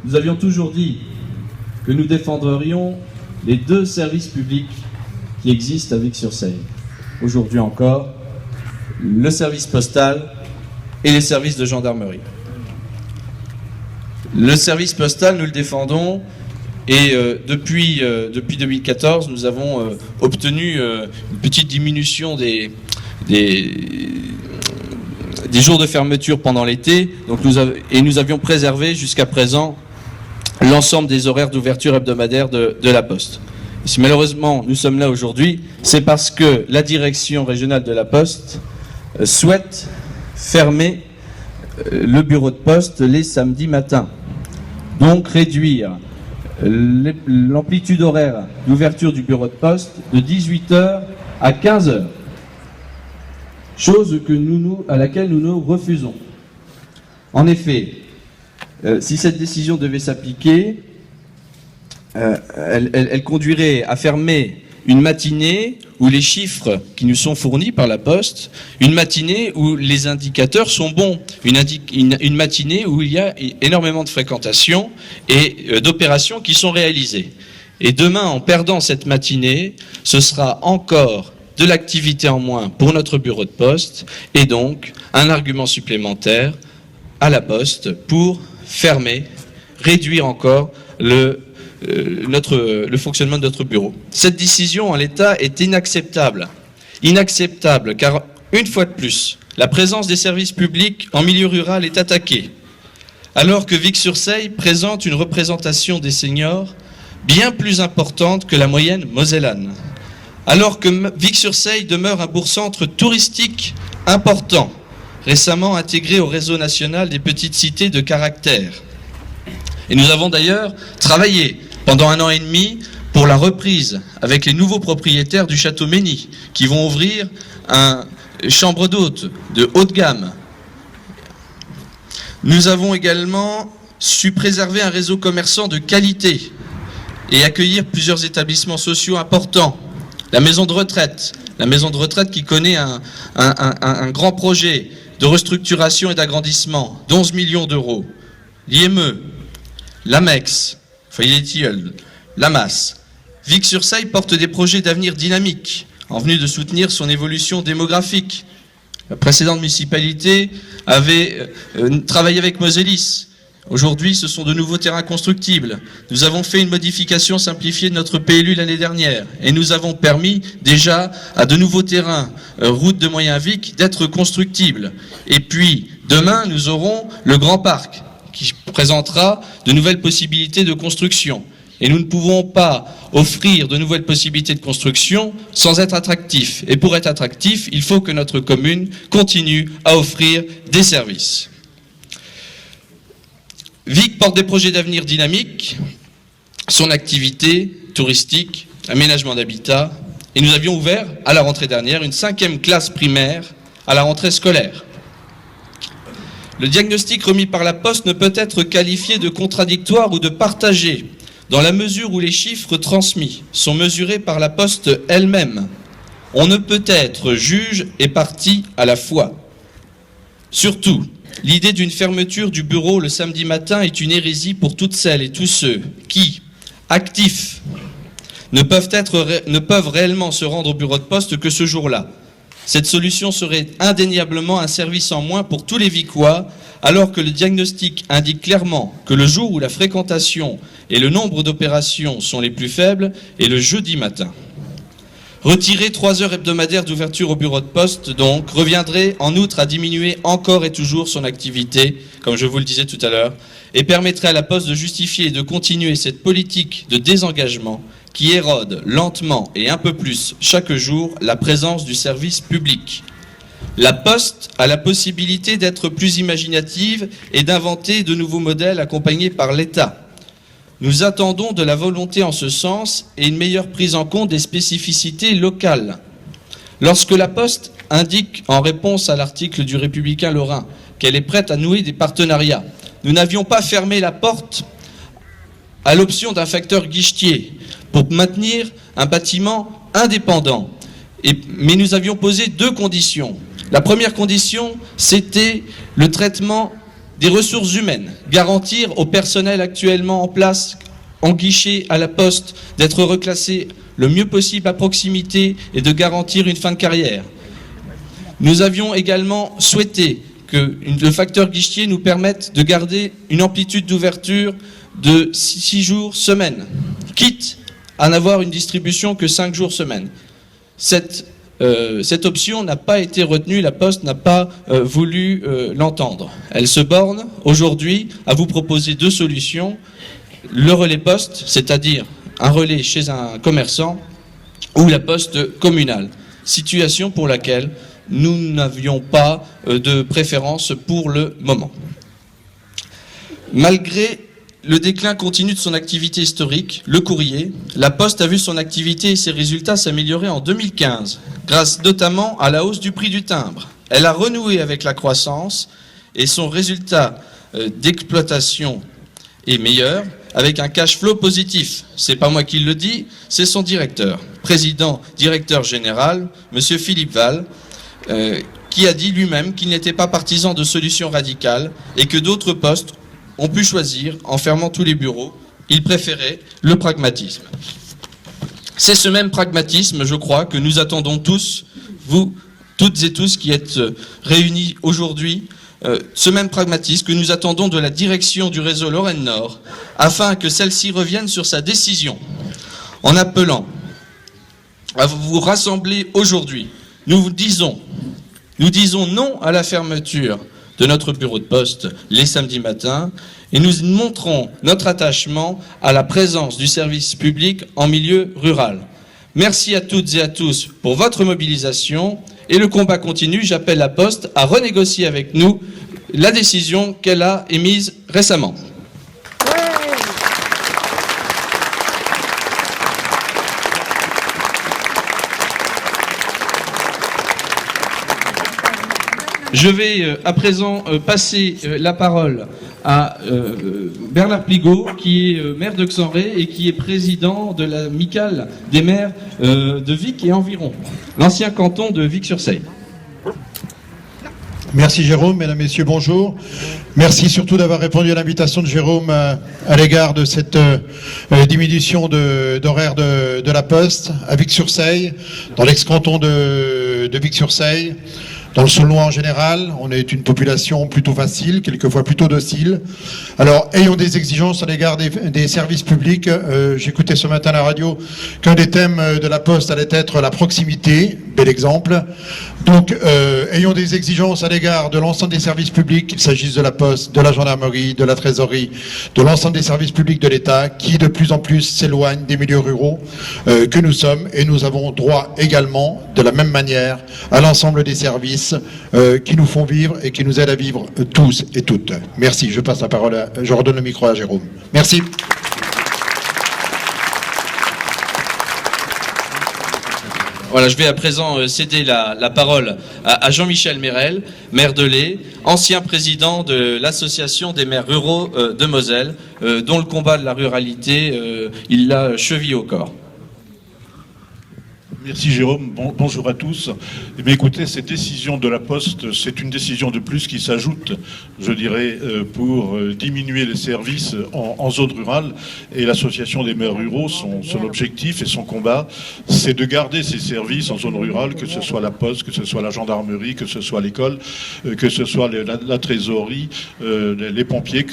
nous avions toujours dit que nous défendrions les deux services publics qui existent à Vic-sur-Seille. Aujourd'hui encore, le service postal et les services de gendarmerie. Le service postal, nous le défendons, et depuis 2014, nous avons obtenu une petite diminution des jours de fermeture pendant l'été, et nous avions préservé jusqu'à présent l'ensemble des horaires d'ouverture hebdomadaire de la Poste. Et si malheureusement nous sommes là aujourd'hui, c'est parce que la direction régionale de la Poste souhaite fermer le bureau de poste les samedis matins. Donc réduire l'amplitude horaire d'ouverture du bureau de poste de 18h à 15h. Chose à laquelle nous nous refusons. En effet, si cette décision devait s'appliquer, elle conduirait à fermer une matinée où les chiffres qui nous sont fournis par la Poste, une matinée où les indicateurs sont bons, une matinée où il y a énormément de fréquentation et d'opérations qui sont réalisées. Et demain, en perdant cette matinée, ce sera encore de l'activité en moins pour notre bureau de poste et donc un argument supplémentaire à la Poste pour fermer, réduire encore le fonctionnement de notre bureau. Cette décision en l'état est inacceptable. Inacceptable car, une fois de plus, la présence des services publics en milieu rural est attaquée. Alors que Vic-sur-Seille présente une représentation des seniors bien plus importante que la moyenne mosellane. Alors que Vic-sur-Seille demeure un bourg-centre touristique important, récemment intégré au réseau national des petites cités de caractère. Et nous avons d'ailleurs travaillé pendant 1 an et demi pour la reprise avec les nouveaux propriétaires du château Mény, qui vont ouvrir une chambre d'hôte de haute gamme. Nous avons également su préserver un réseau commerçant de qualité et accueillir plusieurs établissements sociaux importants. La maison de retraite qui connaît un grand projet de restructuration et d'agrandissement d'11 millions d'euros. L'IME, l'AMEX, Foyer des Tilleuls, la Masse. Vic-sur-Seille porte des projets d'avenir dynamiques en vue de soutenir son évolution démographique. La précédente municipalité avait travaillé avec Mosellis. Aujourd'hui, ce sont de nouveaux terrains constructibles. Nous avons fait une modification simplifiée de notre PLU l'année dernière et nous avons permis déjà à de nouveaux terrains, route de Moyen-Vic, d'être constructibles. Et puis, demain, nous aurons le Grand Parc qui présentera de nouvelles possibilités de construction. Et nous ne pouvons pas offrir de nouvelles possibilités de construction sans être attractifs. Et pour être attractif, il faut que notre commune continue à offrir des services. Vic porte des projets d'avenir dynamiques, son activité touristique, aménagement d'habitat, et nous avions ouvert à la rentrée dernière une 5e classe primaire à la rentrée scolaire. Le diagnostic remis par la Poste ne peut être qualifié de contradictoire ou de partagé, dans la mesure où les chiffres transmis sont mesurés par la Poste elle-même. On ne peut être juge et partie à la fois. Surtout, l'idée d'une fermeture du bureau le samedi matin est une hérésie pour toutes celles et tous ceux qui, actifs, ne peuvent réellement se rendre au bureau de poste que ce jour-là. Cette solution serait indéniablement un service en moins pour tous les Vicois, alors que le diagnostic indique clairement que le jour où la fréquentation et le nombre d'opérations sont les plus faibles est le jeudi matin. Retirer 3 heures hebdomadaires d'ouverture au bureau de poste, donc, reviendrait en outre à diminuer encore et toujours son activité, comme je vous le disais tout à l'heure, et permettrait à la Poste de justifier et de continuer cette politique de désengagement qui érode lentement et un peu plus chaque jour la présence du service public. La Poste a la possibilité d'être plus imaginative et d'inventer de nouveaux modèles accompagnés par l'État. Nous attendons de la volonté en ce sens et une meilleure prise en compte des spécificités locales. Lorsque la Poste indique en réponse à l'article du Républicain Lorrain qu'elle est prête à nouer des partenariats, nous n'avions pas fermé la porte à l'option d'un facteur guichetier pour maintenir un bâtiment indépendant. Mais nous avions posé 2 conditions. La première condition, c'était le traitement Des ressources humaines, garantir au personnel actuellement en place, en guichet à la Poste, d'être reclassé le mieux possible à proximité et de garantir une fin de carrière. Nous avions également souhaité que le facteur guichetier nous permette de garder une amplitude d'ouverture de 6 jours semaine, quitte à n'avoir une distribution que 5 jours semaine. Cette option n'a pas été retenue, la Poste n'a pas voulu l'entendre. Elle se borne aujourd'hui à vous proposer 2 solutions. Le relais Poste, c'est-à-dire un relais chez un commerçant, ou la Poste communale. Situation pour laquelle nous n'avions pas de préférence pour le moment. Malgré le déclin continu de son activité historique, le courrier, la Poste a vu son activité et ses résultats s'améliorer en 2015, grâce notamment à la hausse du prix du timbre. Elle a renoué avec la croissance et son résultat d'exploitation est meilleur, avec un cash flow positif. C'est pas moi qui le dis, c'est son directeur, directeur général, monsieur Philippe Val, qui a dit lui-même qu'il n'était pas partisan de solutions radicales et que d'autres postes ont pu choisir en fermant tous les bureaux. Il préférait le pragmatisme. C'est ce même pragmatisme, je crois, que nous attendons tous, vous, toutes et tous qui êtes réunis aujourd'hui, ce même pragmatisme que nous attendons de la direction du réseau Lorraine Nord, afin que celle-ci revienne sur sa décision, en appelant à vous rassembler aujourd'hui. Nous disons non à la fermeture de notre bureau de poste les samedis matins et nous montrons notre attachement à la présence du service public en milieu rural. Merci à toutes et à tous pour votre mobilisation et le combat continue. J'appelle la Poste à renégocier avec nous la décision qu'elle a émise récemment. Je vais à présent passer la parole à Bernard Pligault, qui est maire de Xanré et qui est président de l'amicale des maires de Vic et environ, l'ancien canton de Vic-sur-Seille. Merci Jérôme, mesdames, messieurs, bonjour. Merci surtout d'avoir répondu à l'invitation de Jérôme à l'égard de cette diminution d'horaire de la Poste à Vic-sur-Seille, dans l'ex-canton de Vic-sur-Seille. Dans le Saulnois en général, on est une population plutôt facile, quelquefois plutôt docile. Alors, ayons des exigences à l'égard des services publics. J'écoutais ce matin à la radio qu'un des thèmes de la Poste allait être la proximité, bel exemple. Donc, ayons des exigences à l'égard de l'ensemble des services publics, qu'il s'agisse de la Poste, de la gendarmerie, de la trésorerie, de l'ensemble des services publics de l'État, qui de plus en plus s'éloignent des milieux ruraux que nous sommes. Et nous avons droit également, de la même manière, à l'ensemble des services qui nous font vivre et qui nous aident à vivre tous et toutes. Merci. Je passe la parole, je redonne le micro à Jérôme. Merci. Voilà, je vais à présent céder la parole à Jean-Michel Mérel, maire de Lay, ancien président de l'association des maires ruraux de Moselle, dont le combat de la ruralité, il l'a chevillé au corps. Merci Jérôme, bonjour à tous. Mais écoutez, cette décision de la Poste, c'est une décision de plus qui s'ajoute, je dirais, pour diminuer les services en zone rurale. Et l'association des maires ruraux, son objectif et son combat, c'est de garder ces services en zone rurale, que ce soit la Poste, que ce soit la gendarmerie, que ce soit l'école, que ce soit la trésorerie, les pompiers,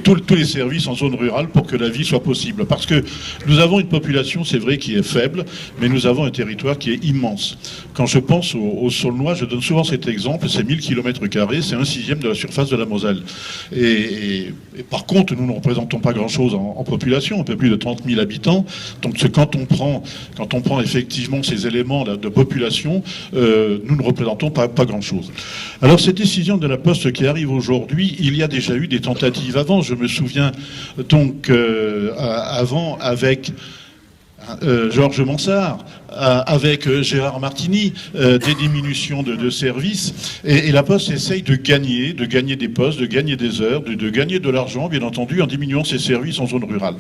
tous les services en zone rurale pour que la vie soit possible. Parce que nous avons une population, c'est vrai, qui est faible, mais nous avons un territoire qui est immense. Quand je pense au Saulnois, je donne souvent cet exemple, c'est 1000 km², c'est 1/6 de la surface de la Moselle. Et par contre, nous ne représentons pas grand-chose en population, un peu plus de 30 000 habitants. Donc quand on prend effectivement ces éléments de population, nous ne représentons pas grand-chose. Alors cette décision de la Poste qui arrive aujourd'hui, il y a déjà eu des tentatives avant. Je me souviens donc avant avec Georges Mansart, avec Gérard Martini, des diminutions de services, et la Poste essaye de gagner des postes, de gagner des heures, de gagner de l'argent, bien entendu, en diminuant ses services en zone rurale.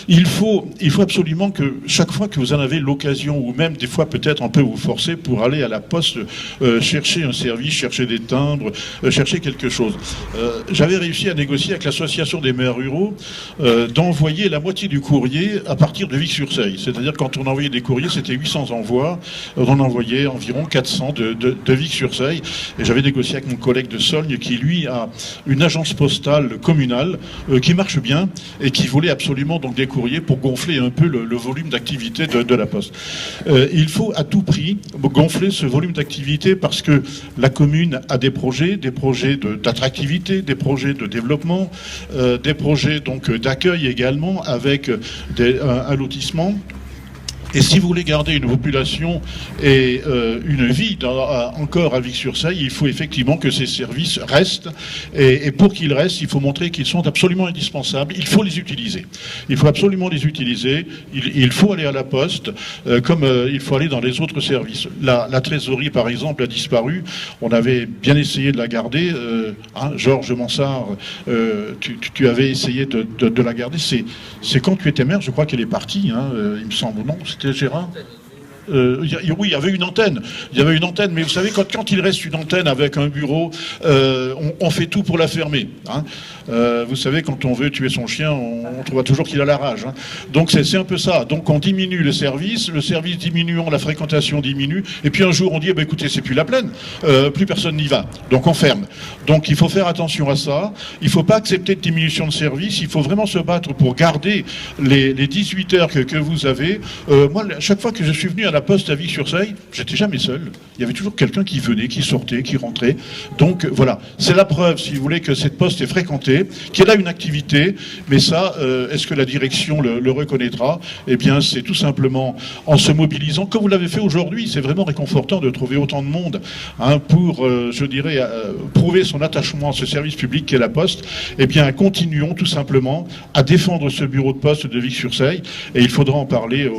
Il faut absolument que chaque fois que vous en avez l'occasion, ou même des fois peut-être un peu vous forcer pour aller à la Poste chercher un service, chercher des timbres, chercher quelque chose. J'avais réussi à négocier avec l'association des maires ruraux d'envoyer la moitié du courrier à partir de Vic-sur-Seille. C'est-à-dire quand on envoyait des courriers, c'était 800 envois, on envoyait environ 400 de Vic-sur-Seille. Et j'avais négocié avec mon collègue de Solgne qui, lui, a une agence postale communale qui marche bien et qui voulait absolument donc des courriers pour gonfler un peu le volume d'activité de la Poste. Il faut à tout prix gonfler ce volume d'activité parce que la commune a des projets d'attractivité, des projets de développement, des projets donc d'accueil également avec un lotissement. Et si vous voulez garder une population et une vie encore à Vic-sur-Seille, il faut effectivement que ces services restent. Et pour qu'ils restent, il faut montrer qu'ils sont absolument indispensables. Il faut les utiliser. Il faut absolument les utiliser. Il faut aller à la Poste, comme il faut aller dans les autres services. La trésorerie, par exemple, a disparu. On avait bien essayé de la garder. Georges Mansart, tu avais essayé de la garder. C'est quand tu étais maire, je crois qu'elle est partie, il me semble, non? C'était Gérard? Oui, il y avait une antenne. Il y avait une antenne, mais vous savez, quand il reste une antenne avec un bureau, on fait tout pour la fermer. Vous savez, quand on veut tuer son chien, on trouve toujours qu'il a la rage. Donc c'est un peu ça. Donc on diminue le service diminuant, la fréquentation diminue, et puis un jour on dit, écoutez, c'est plus la plaine, plus personne n'y va. Donc on ferme. Donc il faut faire attention à ça. Il ne faut pas accepter de diminution de service. Il faut vraiment se battre pour garder les 18 heures que vous avez. Moi, chaque fois que je suis venu à la Poste à Vic-sur-Seille, j'étais jamais seul. Il y avait toujours quelqu'un qui venait, qui sortait, qui rentrait. Donc voilà, c'est la preuve, si vous voulez, que cette Poste est fréquentée, qu'elle a une activité, mais ça, est-ce que la direction le reconnaîtra? Eh bien, c'est tout simplement en se mobilisant, comme vous l'avez fait aujourd'hui. C'est vraiment réconfortant de trouver autant de monde pour, je dirais, prouver son attachement à ce service public qu'est la Poste. Eh bien, continuons tout simplement à défendre ce bureau de poste de Vic-sur-Seille, et il faudra en parler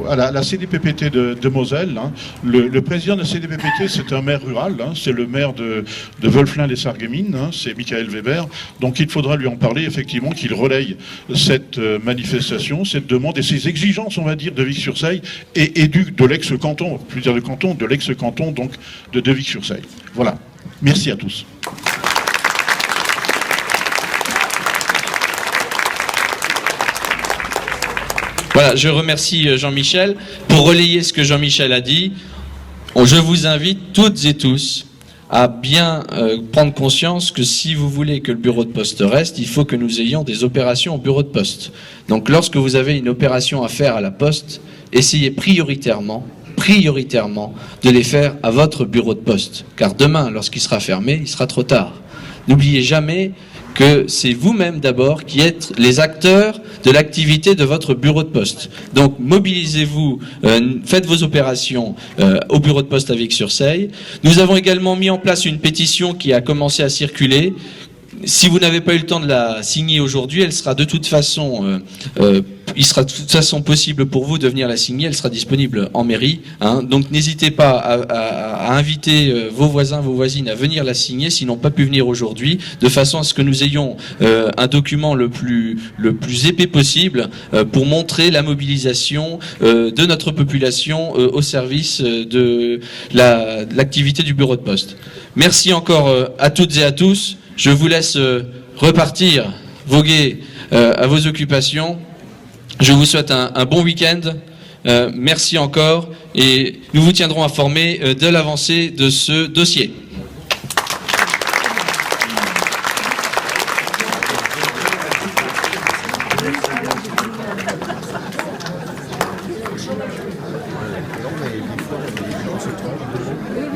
à la CDPPT de Moselle. Le président de la CDPPT, c'est un maire rural, c'est le maire de Wolflin-les-Sarreguemines, c'est Michael Weber. Donc il faudra lui en parler, effectivement, qu'il relaye cette manifestation, cette demande et ces exigences, on va dire, de Vic-sur-Seille et de l'ex-canton, plus dire de canton, de l'ex-canton, donc de Vic-sur-Seille. Voilà. Merci à tous. Voilà, je remercie Jean-Michel. Pour relayer ce que Jean-Michel a dit, je vous invite toutes et tous à bien prendre conscience que si vous voulez que le bureau de poste reste, il faut que nous ayons des opérations au bureau de poste. Donc lorsque vous avez une opération à faire à la Poste, essayez prioritairement de les faire à votre bureau de poste. Car demain, lorsqu'il sera fermé, il sera trop tard. N'oubliez jamais que c'est vous-même d'abord qui êtes les acteurs de l'activité de votre bureau de poste. Donc mobilisez-vous, faites vos opérations au bureau de poste à Vic-sur-Seille. Nous avons également mis en place une pétition qui a commencé à circuler. Si vous n'avez pas eu le temps de la signer aujourd'hui, elle sera de toute façon, il sera de toute façon possible pour vous de venir la signer. Elle sera disponible en mairie. Donc n'hésitez pas à inviter vos voisins, vos voisines à venir la signer, s'ils n'ont pas pu venir aujourd'hui, de façon à ce que nous ayons un document le plus épais possible pour montrer la mobilisation de notre population au service de l'activité du bureau de poste. Merci encore à toutes et à tous. Je vous laisse repartir, voguer à vos occupations. Je vous souhaite un bon week-end. Merci encore et nous vous tiendrons informés de l'avancée de ce dossier. Oui,